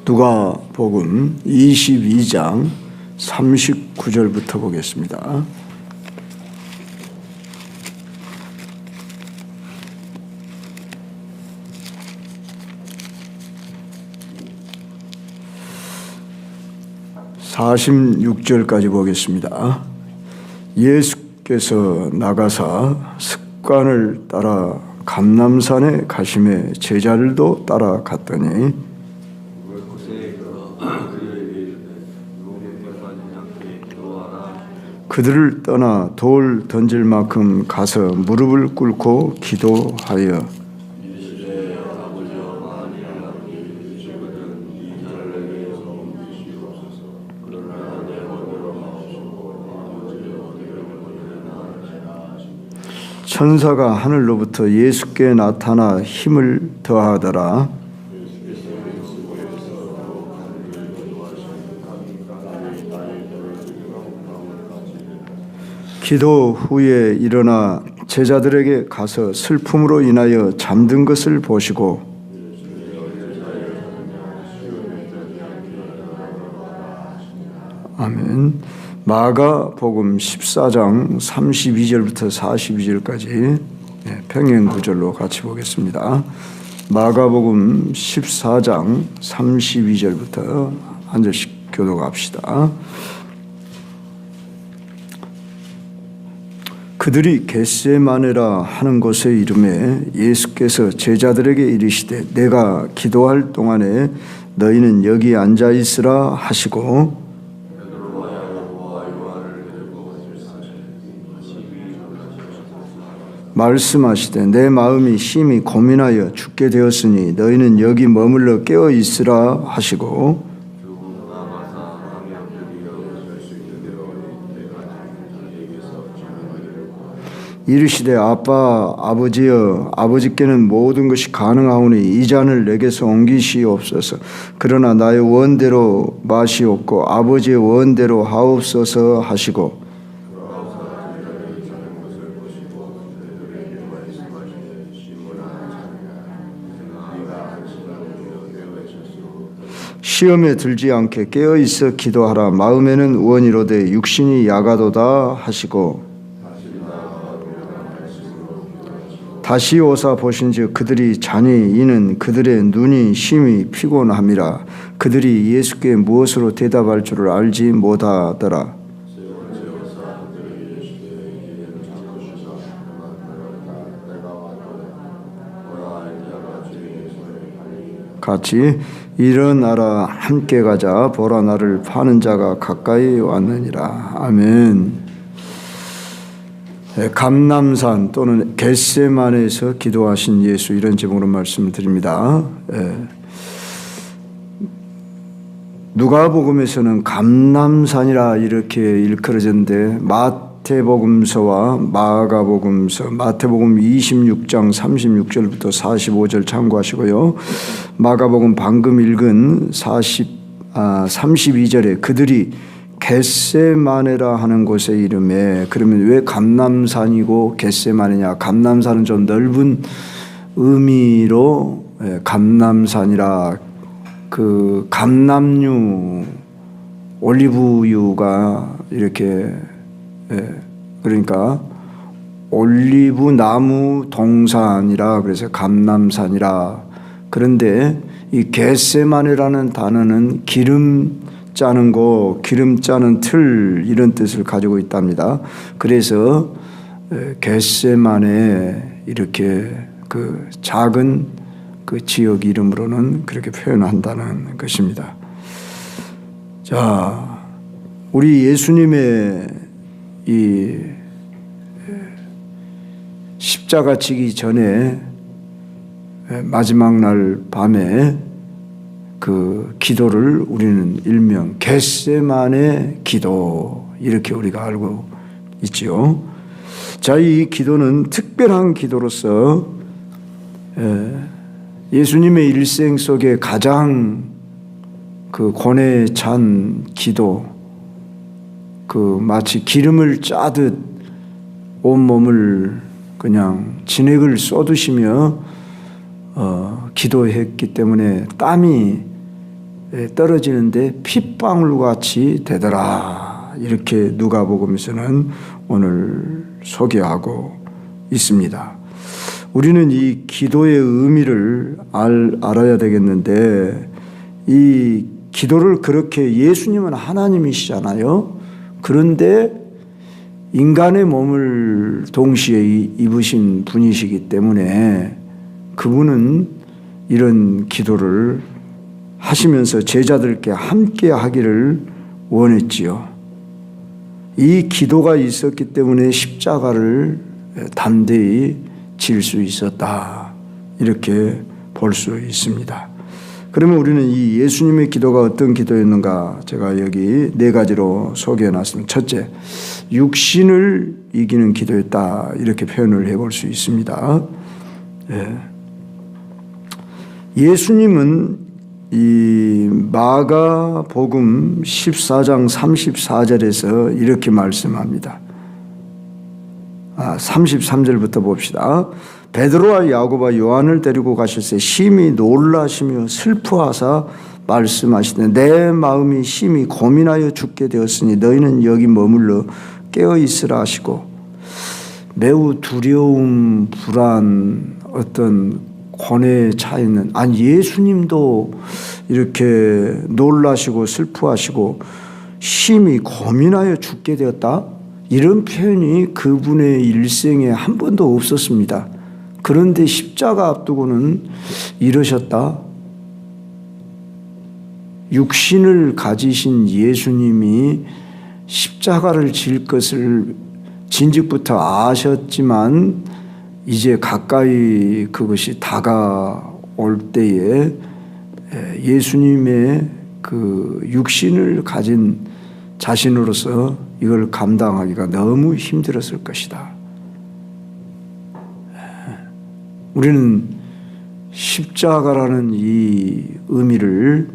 누가복음 22장 39절부터 보겠습니다. (46절까지) 보겠습니다. 예수께서 나가사 습관을 따라 감람산에 가심에 제자들도 따라갔더니 그들을 떠나 돌 던질 만큼 가서 무릎을 꿇고 기도하여 천사가 하늘로부터 예수께 나타나 힘을 더하더라. 기도 후에 일어나 제자들에게 가서 슬픔으로 인하여 잠든 것을 보시고 아멘. 마가복음 14장 32절부터 42절까지 평행 구절로 같이 보겠습니다. 마가복음 14장 32절부터 한 절씩 교독합시다. 그들이 겟세마네라 하는 곳에 이르매 예수께서 제자들에게 이르시되 내가 기도할 동안에 너희는 여기 앉아 있으라 하시고 말씀하시되 내 마음이 심히 고민하여 죽게 되었으니 너희는 여기 머물러 깨어 있으라 하시고 이르시되 아빠 아버지여 아버지께는 모든 것이 가능하오니 이 잔을 내게서 옮기시옵소서. 그러나 나의 원대로 마시옵고 아버지의 원대로 하옵소서 하시고 시험에 들지 않게 깨어있어 기도하라. 마음에는 원이로되 육신이 야가도다 하시고 다시 오사 보신즉 그들이 자니 이는 그들의 눈이 심히 피곤함이라. 그들이 예수께 무엇으로 대답할 줄을 알지 못하더라. 같이 일어나라 함께 가자 보라 나를 파는 자가 가까이 왔느니라. 아멘. 감람산 또는 겟세마네에서 기도하신 예수, 이런 제목으로 말씀을 드립니다. 누가복음에서는 감람산이라 이렇게 일컬어졌는데 마태복음서와 마가복음서, 마태복음 26장 36절부터 45절 참고하시고요. 마가복음 방금 읽은 32절에 그들이 겟세마네라 하는 곳에 이름에, 그러면 왜 감람산이고 겟세마네냐? 감람산은 좀 넓은 의미로 감람산이라, 그 감람류 올리브유가 이렇게 그러니까 올리브 나무 동산이라 그래서 감람산이라. 그런데 이 겟세마네라는 단어는 기름 짜는 곳, 기름 짜는 틀, 이런 뜻을 가지고 있답니다. 그래서 겟세마네 이렇게 그 작은 그 지역 이름으로는 그렇게 표현한다는 것입니다. 자, 우리 예수님의 이 십자가 지기 전에 마지막 날 밤에 그 기도를 우리는 일명 겟세마네 기도, 이렇게 우리가 알고 있지요. 자, 이 기도는 특별한 기도로서 예수님의 일생 속에 가장 그 고뇌에 찬 기도, 그 마치 기름을 짜듯 온몸을 그냥 진액을 쏟으시며 기도했기 때문에 땀이 떨어지는데 핏방울같이 되더라. 이렇게 누가복음에서는 오늘 소개하고 있습니다. 우리는 이 기도의 의미를 알아야 되겠는데, 이 기도를 그렇게, 예수님은 하나님이시잖아요. 그런데 인간의 몸을 동시에 입으신 분이시기 때문에 그분은 이런 기도를 하시면서 제자들께 함께 하기를 원했지요. 이 기도가 있었기 때문에 십자가를 담대히 질 수 있었다. 이렇게 볼 수 있습니다. 그러면 우리는 이 예수님의 기도가 어떤 기도였는가, 제가 여기 4가지로 소개해 놨습니다. 첫째, 육신을 이기는 기도였다. 이렇게 표현을 해볼 수 있습니다. 예수님은 이 마가복음 14장 34절에서 이렇게 말씀합니다. 33절부터 봅시다. 베드로와 야고보와 요한을 데리고 가실새 심히 놀라시며 슬퍼하사 말씀하시되, 내 마음이 심히 고민하여 죽게 되었으니 너희는 여기 머물러 깨어 있으라 하시고, 매우 두려움, 불안, 어떤 고뇌에 차 있는, 예수님도 이렇게 놀라시고 슬퍼하시고 심히 고민하여 죽게 되었다. 이런 표현이 그분의 일생에 한 번도 없었습니다. 그런데 십자가 앞두고는 이러셨다. 육신을 가지신 예수님이 십자가를 질 것을 진즉부터 아셨지만 이제 가까이 그것이 다가올 때에 예수님의 그 육신을 가진 자신으로서 이걸 감당하기가 너무 힘들었을 것이다. 우리는 십자가라는 이 의미를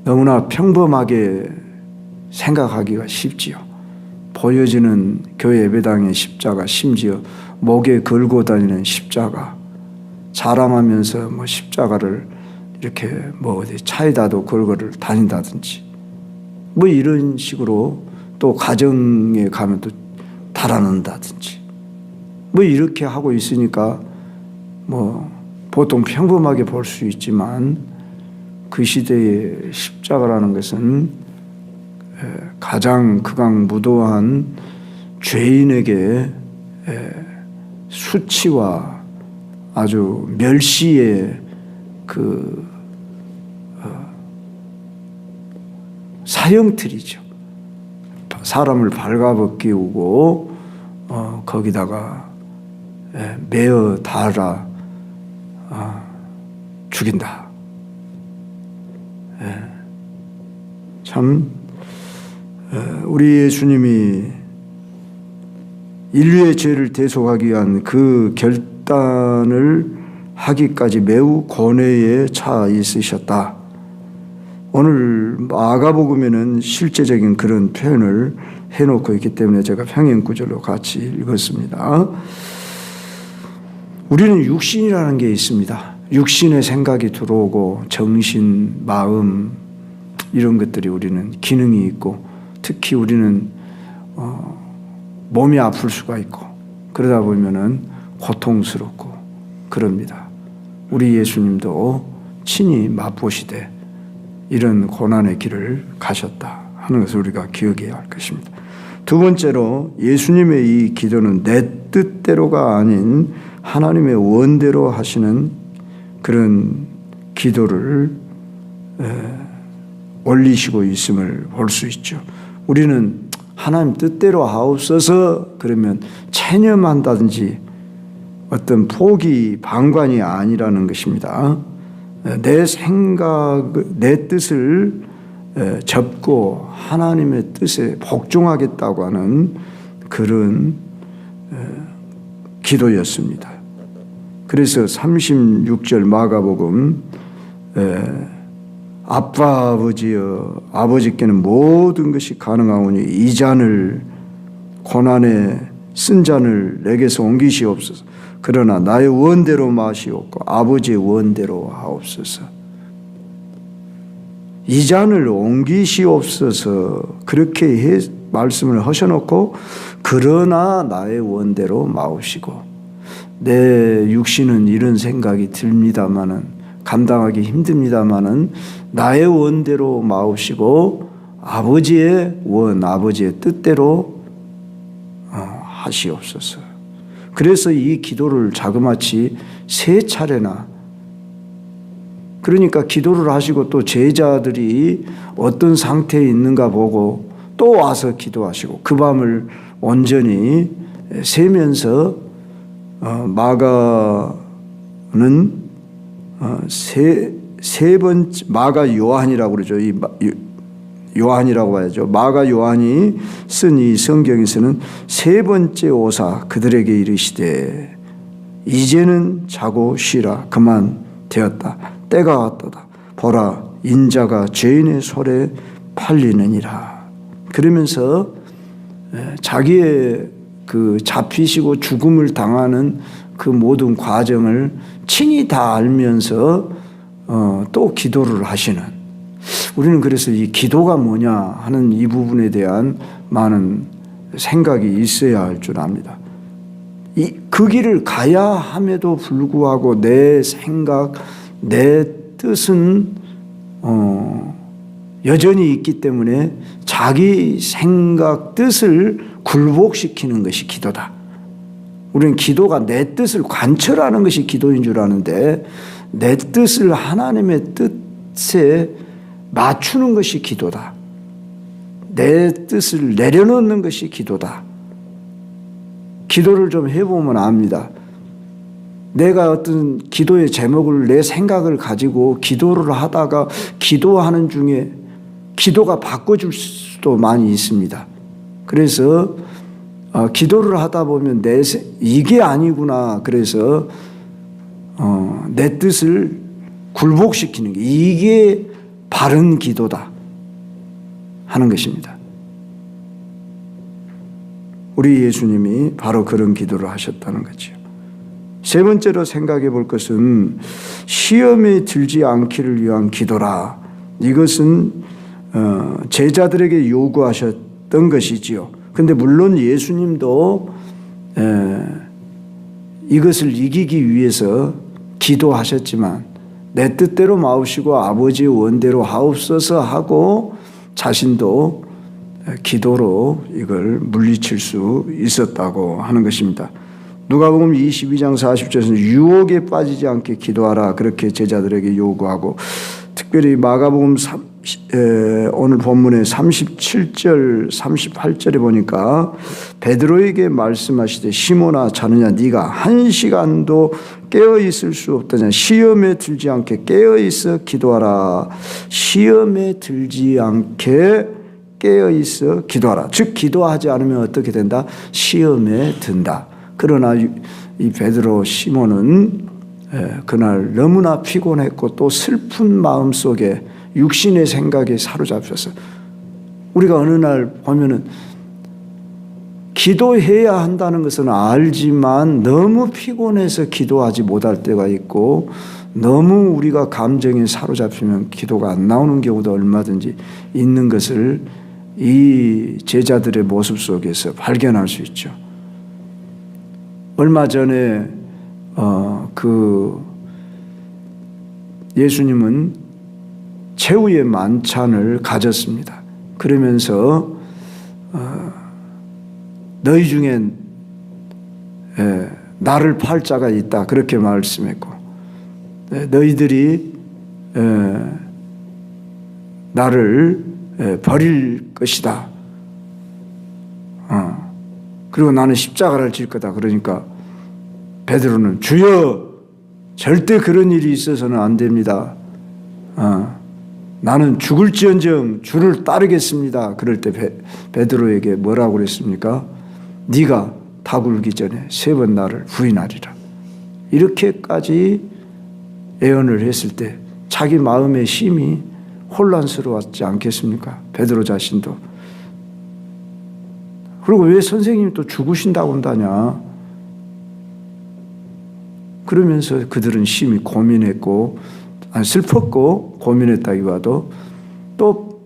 너무나 평범하게 생각하기가 쉽지요. 보여지는 교회 예배당의 십자가, 심지어 목에 걸고 다니는 십자가, 자랑하면서 십자가를 이렇게 어디 차에다도 걸고 다닌다든지 이런 식으로, 또 가정에 가면 또 달아놓는다든지 이렇게 하고 있으니까 보통 평범하게 볼 수 있지만, 그 시대의 십자가라는 것은 가장 극악무도한 죄인에게 수치와 아주 멸시의 그 사형틀이죠. 사람을 발가벗기우고 거기다가 매어 달아 죽인다. 참 우리 예수님이 인류의 죄를 대속하기 위한 그 결단을 하기까지 매우 고뇌에 차 있으셨다. 오늘 마가복음에는 실제적인 그런 표현을 해놓고 있기 때문에 제가 평행구절로 같이 읽었습니다. 우리는 육신이라는 게 있습니다. 육신의 생각이 들어오고 정신, 마음 이런 것들이 우리는 기능이 있고, 특히 우리는 몸이 아플 수가 있고, 그러다 보면은 고통스럽고 그럽니다. 우리 예수님도 친히 맛보시되 이런 고난의 길을 가셨다 하는 것을 우리가 기억해야 할 것입니다. 두 번째로, 예수님의 이 기도는 내 뜻대로가 아닌 하나님의 원대로 하시는 그런 기도를 올리시고 있음을 볼 수 있죠. 우리는 하나님 뜻대로 하옵소서 그러면 체념한다든지 어떤 포기, 방관이 아니라는 것입니다. 내 생각, 내 뜻을 접고 하나님의 뜻에 복종하겠다고 하는 그런 기도였습니다. 그래서 36절 마가복음, 아빠 아버지여, 아버지께는 모든 것이 가능하오니 이 잔을, 고난의 쓴 잔을 내게서 옮기시옵소서. 그러나 나의 원대로 마시옵고 아버지의 원대로 하옵소서. 이 잔을 옮기시옵소서. 그렇게 말씀을 하셔놓고 그러나 나의 원대로 마시고, 내 육신은 이런 생각이 듭니다마는, 감당하기 힘듭니다마는 나의 원대로 마시고 아버지의 원, 아버지의 뜻대로 하시옵소서. 그래서 이 기도를 자그마치 3차례나, 그러니까 기도를 하시고 또 제자들이 어떤 상태에 있는가 보고 또 와서 기도하시고 그 밤을 온전히 새면서 마가는 세 번째, 마가 요한이라고 그러죠. 요한이라고 봐야죠. 마가 요한이 쓴 이 성경에서는 3번째 오사 그들에게 이르시되 이제는 자고 쉬라. 그만 되었다. 때가 왔도다. 보라, 인자가 죄인의 손에 팔리느니라. 그러면서 자기의 그 잡히시고 죽음을 당하는 그 모든 과정을 친히 다 알면서 또 기도를 하시는, 우리는 그래서 이 기도가 뭐냐 하는 이 부분에 대한 많은 생각이 있어야 할 줄 압니다. 그 길을 가야 함에도 불구하고 내 생각, 내 뜻은 여전히 있기 때문에 자기 생각, 뜻을 굴복시키는 것이 기도다. 우리는 기도가 내 뜻을 관철하는 것이 기도인 줄 아는데, 내 뜻을 하나님의 뜻에 맞추는 것이 기도다. 내 뜻을 내려놓는 것이 기도다. 기도를 좀 해보면 압니다. 내가 어떤 기도의 제목을, 내 생각을 가지고 기도를 하다가 기도하는 중에 기도가 바꿔줄 수도 많이 있습니다. 그래서 기도를 하다 보면 이게 아니구나. 그래서 내 뜻을 굴복시키는 게, 이게 바른 기도다 하는 것입니다. 우리 예수님이 바로 그런 기도를 하셨다는 거죠. 3번째로 생각해 볼 것은 시험에 들지 않기를 위한 기도라. 이것은 제자들에게 요구하셨던 것이지요. 그런데 물론 예수님도 이것을 이기기 위해서 기도하셨지만 내 뜻대로 마옵시고 아버지의 원대로 하옵소서 하고 자신도 기도로 이걸 물리칠 수 있었다고 하는 것입니다. 누가복음 22장 40절에서는 유혹에 빠지지 않게 기도하라, 그렇게 제자들에게 요구하고, 특별히 마가복음 오늘 본문의 37절 38절에 보니까 베드로에게 말씀하시되 시몬아 자느냐 네가 1시간도 깨어있을 수 없다냐. 시험에 들지 않게 깨어있어 기도하라. 시험에 들지 않게 깨어있어 기도하라. 즉 기도하지 않으면 어떻게 된다? 시험에 든다. 그러나 이 베드로 시몬은 그날 너무나 피곤했고 또 슬픈 마음 속에 육신의 생각에 사로잡혀서, 우리가 어느 날 보면은 기도해야 한다는 것은 알지만 너무 피곤해서 기도하지 못할 때가 있고, 너무 우리가 감정에 사로잡히면 기도가 안 나오는 경우도 얼마든지 있는 것을 이 제자들의 모습 속에서 발견할 수 있죠. 얼마 전에 예수님은 최후의 만찬을 가졌습니다. 그러면서 너희 중엔 나를 팔 자가 있다, 그렇게 말씀했고, 너희들이 나를 버릴 것이다. 그리고 나는 십자가를 질 거다. 그러니까 베드로는 주여 절대 그런 일이 있어서는 안 됩니다. 나는 죽을지언정 주를 따르겠습니다. 그럴 때 베드로에게 뭐라고 그랬습니까? 네가 다 굴기 전에 3번 나를 부인하리라. 이렇게까지 예언을 했을 때 자기 마음의 심이 혼란스러웠지 않겠습니까? 베드로 자신도 그리고 왜 선생님이 또 죽으신다고 한다냐? 그러면서 그들은 심히 고민했고, 슬펐고 고민했다기보다도 또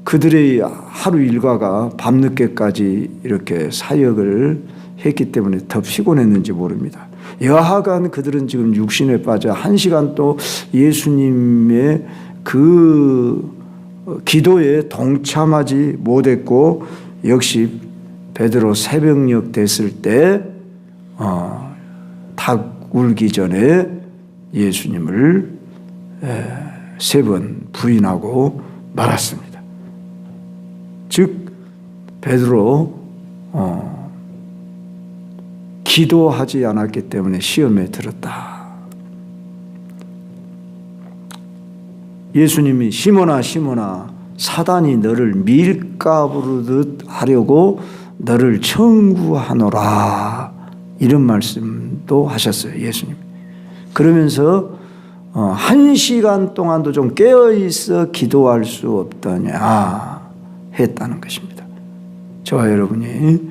그들의 하루 일과가 밤늦게까지 이렇게 사역을 했기 때문에 더 피곤했는지 모릅니다. 여하간 그들은 지금 육신에 빠져 1시간 또 예수님의 그 기도에 동참하지 못했고, 역시 베드로 새벽녘 됐을 때 닭 울기 전에 예수님을 3번 부인하고 말았습니다. 즉 베드로 기도하지 않았기 때문에 시험에 들었다. 예수님이 시몬아 시몬아 사단이 너를 밀가부르듯 하려고 너를 청구하노라, 이런 말씀도 하셨어요, 예수님. 그러면서 1시간 동안도 좀 깨어있어 기도할 수 없더냐 했다는 것입니다. 저와 여러분이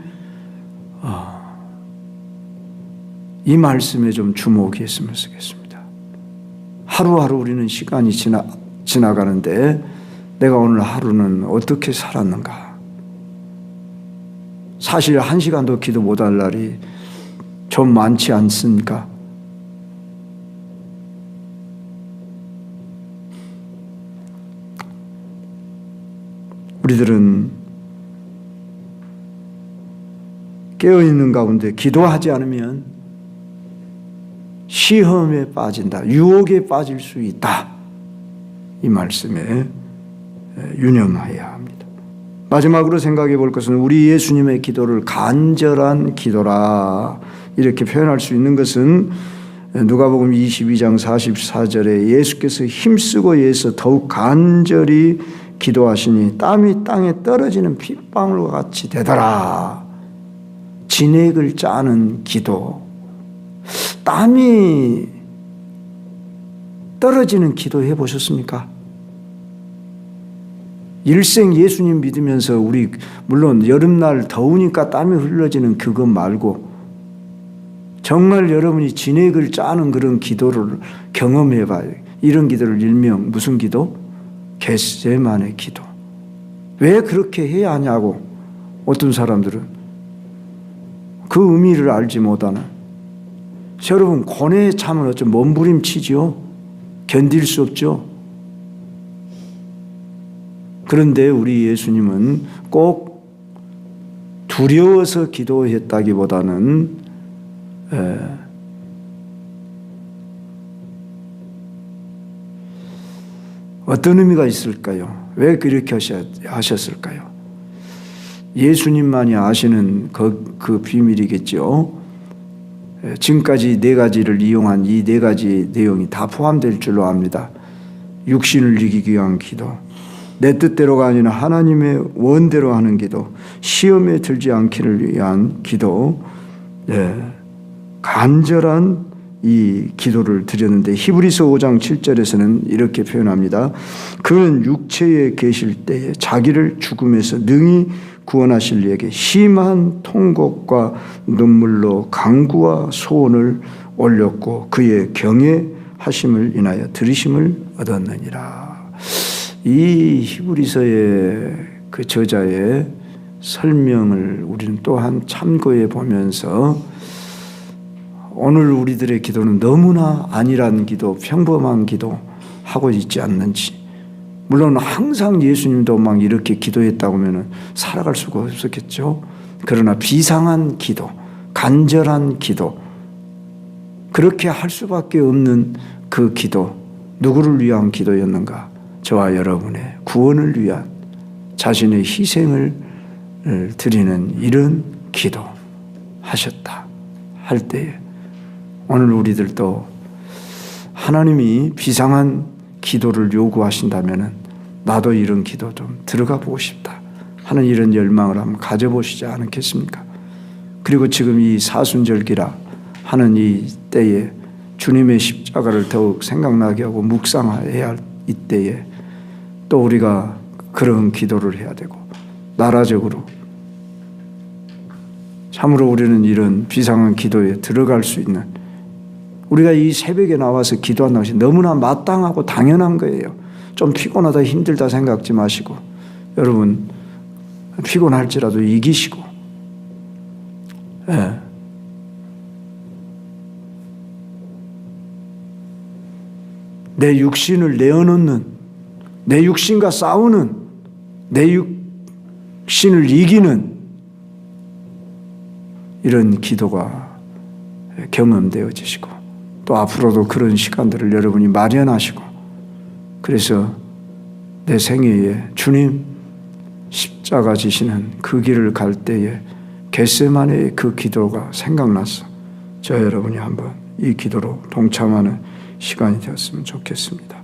이 말씀에 좀 주목했으면 좋겠습니다. 하루하루 우리는 시간이 지나가는데 내가 오늘 하루는 어떻게 살았는가? 사실 1시간도 기도 못할 날이 좀 많지 않습니까? 우리들은 깨어있는 가운데 기도하지 않으면 시험에 빠진다, 유혹에 빠질 수 있다, 이 말씀에 유념해야 합니다. 마지막으로 생각해 볼 것은 우리 예수님의 기도를 간절한 기도라 이렇게 표현할 수 있는 것은 누가복음 22장 44절에 예수께서 힘쓰고 애써 더욱 간절히 기도하시니 땀이 땅에 떨어지는 핏방울과 같이 되더라. 진액을 짜는 기도, 땀이 떨어지는 기도 해보셨습니까? 일생 예수님 믿으면서 우리 물론 여름날 더우니까 땀이 흘러지는 그것 말고 정말 여러분이 진액을 짜는 그런 기도를 경험해봐요. 이런 기도를 일명 무슨 기도? 겟세마네 기도. 왜 그렇게 해야 하냐고 어떤 사람들은 그 의미를 알지 못하는, 여러분 고뇌에 참은 어쩜 몸부림치지요. 견딜 수 없죠. 그런데 우리 예수님은 꼭 두려워서 기도했다기보다는 어떤 의미가 있을까요? 왜 그렇게 하셨을까요? 예수님만이 아시는 그 비밀이겠죠. 지금까지 4가지를 이용한 이 4가지 내용이 다 포함될 줄로 압니다. 육신을 이기기 위한 기도, 내 뜻대로가 아니라 하나님의 원대로 하는 기도, 시험에 들지 않기를 위한 기도, 간절한 이 기도를 드렸는데 히브리서 5장 7절에서는 이렇게 표현합니다. 그는 육체에 계실 때에 자기를 죽음에서 능히 구원하실 이에게 심한 통곡과 눈물로 간구와 소원을 올렸고 그의 경외하심을 인하여 들으심을 얻었느니라. 이 히브리서의 그 저자의 설명을 우리는 또한 참고해 보면서 오늘 우리들의 기도는 너무나 안일한 기도, 평범한 기도 하고 있지 않는지. 물론 항상 예수님도 막 이렇게 기도했다고 하면 살아갈 수가 없었겠죠. 그러나 비상한 기도, 간절한 기도, 그렇게 할 수밖에 없는 그 기도, 누구를 위한 기도였는가? 저와 여러분의 구원을 위한 자신의 희생을 드리는 이런 기도 하셨다 할 때에 오늘 우리들도 하나님이 비상한 기도를 요구하신다면 나도 이런 기도 좀 들어가 보고 싶다 하는 이런 열망을 한번 가져보시지 않겠습니까? 그리고 지금 이 사순절기라 하는 이 때에 주님의 십자가를 더욱 생각나게 하고 묵상해야 할 이때에 또 우리가 그런 기도를 해야 되고 나라적으로 참으로 우리는 이런 비상한 기도에 들어갈 수 있는, 우리가 이 새벽에 나와서 기도한다는 것이 너무나 마땅하고 당연한 거예요. 좀 피곤하다 힘들다 생각지 마시고, 여러분 피곤할지라도 이기시고, 내 육신을 내어놓는, 내 육신과 싸우는, 내 육신을 이기는 이런 기도가 경험되어지시고, 또 앞으로도 그런 시간들을 여러분이 마련하시고, 그래서 내 생애에 주님 십자가 지시는 그 길을 갈 때에 겟세마네의 그 기도가 생각나서 저 여러분이 한번 이 기도로 동참하는 시간이 되었으면 좋겠습니다.